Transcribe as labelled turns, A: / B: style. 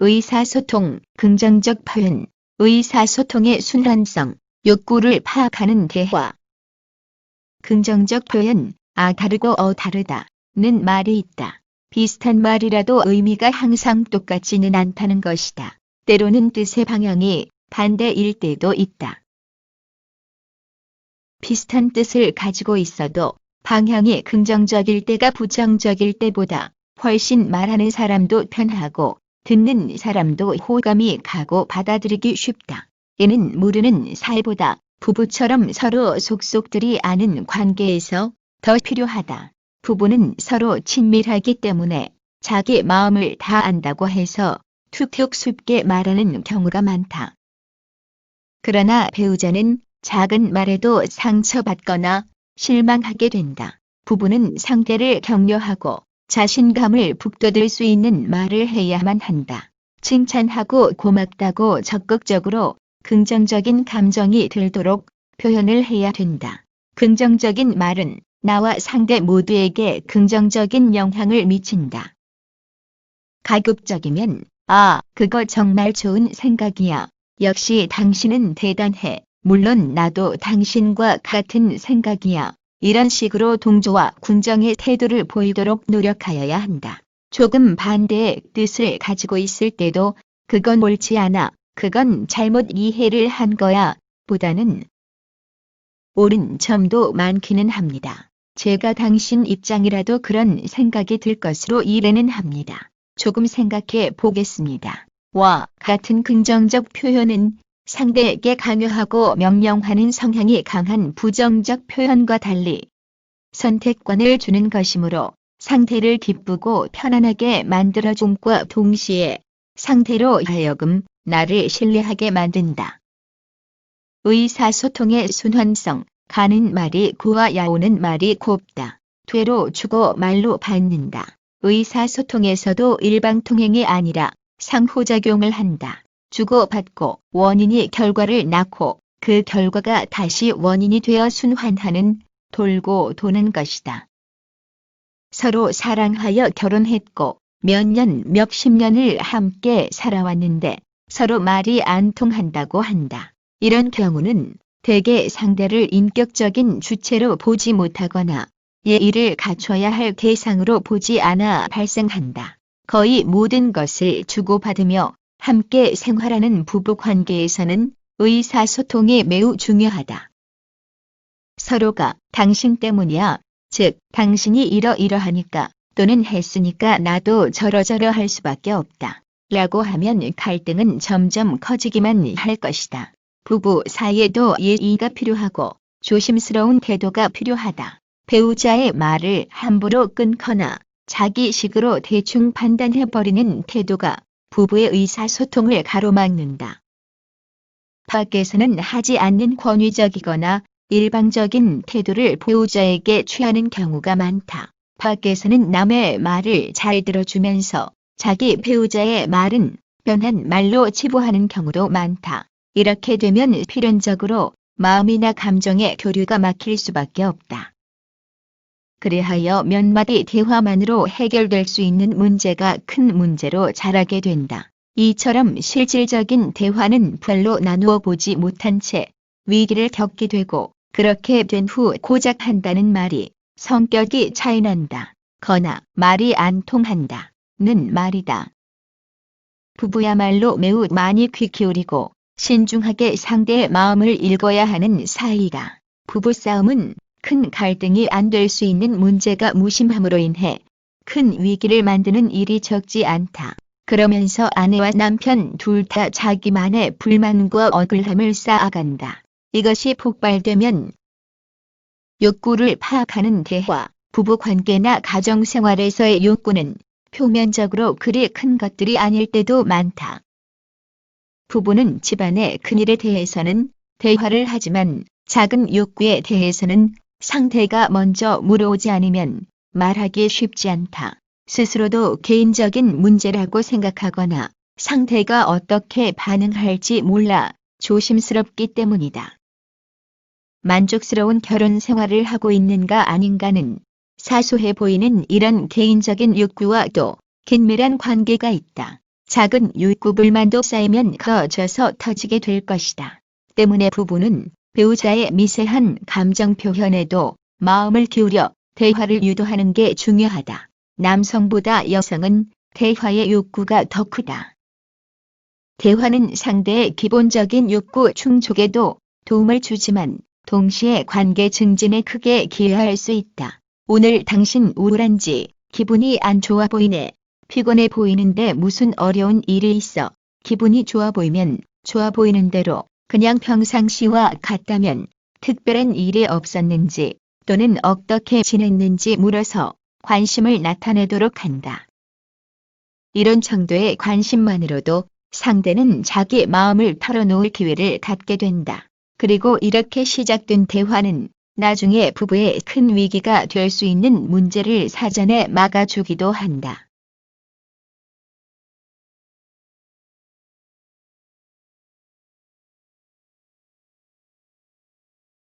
A: 의사소통, 긍정적 표현, 의사소통의 순환성, 욕구를 파악하는 대화. 긍정적 표현, 다르고 다르다는 말이 있다. 비슷한 말이라도 의미가 항상 똑같지는 않다는 것이다. 때로는 뜻의 방향이 반대일 때도 있다. 비슷한 뜻을 가지고 있어도 방향이 긍정적일 때가 부정적일 때보다 훨씬 말하는 사람도 편하고 듣는 사람도 호감이 가고 받아들이기 쉽다. 이는 모르는 사이보다 부부처럼 서로 속속들이 아는 관계에서 더 필요하다. 부부는 서로 친밀하기 때문에 자기 마음을 다 안다고 해서 툭툭 쉽게 말하는 경우가 많다. 그러나 배우자는 작은 말에도 상처받거나 실망하게 된다. 부부는 상대를 격려하고 자신감을 북돋을 수 있는 말을 해야만 한다. 칭찬하고 고맙다고 적극적으로 긍정적인 감정이 들도록 표현을 해야 된다. 긍정적인 말은 나와 상대 모두에게 긍정적인 영향을 미친다. 가급적이면 그거 정말 좋은 생각이야. 역시 당신은 대단해. 물론 나도 당신과 같은 생각이야. 이런 식으로 동조와 궁정의 태도를 보이도록 노력하여야 한다. 조금 반대의 뜻을 가지고 있을 때도 그건 옳지 않아. 그건 잘못 이해를 한 거야. 보다는 옳은 점도 많기는 합니다. 제가 당신 입장이라도 그런 생각이 들 것으로 이해는 합니다. 조금 생각해 보겠습니다. 와 같은 긍정적 표현은 상대에게 강요하고 명령하는 성향이 강한 부정적 표현과 달리 선택권을 주는 것이므로 상대를 기쁘고 편안하게 만들어줌과 동시에 상대로 하여금 나를 신뢰하게 만든다. 의사소통의 순환성, 가는 말이 고와 야오는 말이 곱다. 되로 주고 말로 받는다. 의사소통에서도 일방통행이 아니라 상호작용을 한다. 주고받고 원인이 결과를 낳고 그 결과가 다시 원인이 되어 순환하는 돌고 도는 것이다. 서로 사랑하여 결혼했고 몇 년, 몇십 년을 함께 살아왔는데 서로 말이 안 통한다고 한다. 이런 경우는 대개 상대를 인격적인 주체로 보지 못하거나 예의를 갖춰야 할 대상으로 보지 않아 발생한다. 거의 모든 것을 주고받으며 함께 생활하는 부부관계에서는 의사소통이 매우 중요하다. 서로가 당신 때문이야. 즉, 당신이 이러이러하니까 또는 했으니까 나도 저러저러 할 수밖에 없다. 라고 하면 갈등은 점점 커지기만 할 것이다. 부부 사이에도 예의가 필요하고 조심스러운 태도가 필요하다. 배우자의 말을 함부로 끊거나 자기식으로 대충 판단해버리는 태도가 부부의 의사소통을 가로막는다. 밖에서는 하지 않는 권위적이거나 일방적인 태도를 배우자에게 취하는 경우가 많다. 밖에서는 남의 말을 잘 들어주면서 자기 배우자의 말은 변한 말로 치부하는 경우도 많다. 이렇게 되면 필연적으로 마음이나 감정의 교류가 막힐 수밖에 없다. 그리하여 몇 마디 대화만으로 해결될 수 있는 문제가 큰 문제로 자라게 된다. 이처럼 실질적인 대화는 별로 나누어 보지 못한 채 위기를 겪게 되고 그렇게 된 후 고작 한다는 말이 성격이 차이난다. 거나 말이 안 통한다는 말이다. 부부야말로 매우 많이 귀 기울이고 신중하게 상대의 마음을 읽어야 하는 사이다. 부부싸움은 큰 갈등이 안 될 수 있는 문제가 무심함으로 인해 큰 위기를 만드는 일이 적지 않다. 그러면서 아내와 남편 둘 다 자기만의 불만과 억울함을 쌓아간다. 이것이 폭발되면 욕구를 파악하는 대화, 부부관계나 가정생활에서의 욕구는 표면적으로 그리 큰 것들이 아닐 때도 많다. 부부는 집안의 큰일에 대해서는 대화를 하지만 작은 욕구에 대해서는 상대가 먼저 물어오지 않으면 말하기 쉽지 않다. 스스로도 개인적인 문제라고 생각하거나 상대가 어떻게 반응할지 몰라 조심스럽기 때문이다. 만족스러운 결혼 생활을 하고 있는가 아닌가는 사소해 보이는 이런 개인적인 욕구와 또 긴밀한 관계가 있다. 작은 욕구 불만도 쌓이면 커져서 터지게 될 것이다. 때문에 부부는 배우자의 미세한 감정 표현에도 마음을 기울여 대화를 유도하는 게 중요하다. 남성보다 여성은 대화의 욕구가 더 크다. 대화는 상대의 기본적인 욕구 충족에도 도움을 주지만 동시에 관계 증진에 크게 기여할 수 있다. 오늘 당신 우울한지 기분이 안 좋아 보이네. 피곤해 보이는데 무슨 어려운 일이 있어. 기분이 좋아 보이면 좋아 보이는 대로 그냥 평상시와 같다면 특별한 일이 없었는지 또는 어떻게 지냈는지 물어서 관심을 나타내도록 한다. 이런 정도의 관심만으로도 상대는 자기 마음을 털어놓을 기회를 갖게 된다. 그리고 이렇게 시작된 대화는 나중에 부부의 큰 위기가 될 수 있는 문제를 사전에 막아주기도 한다.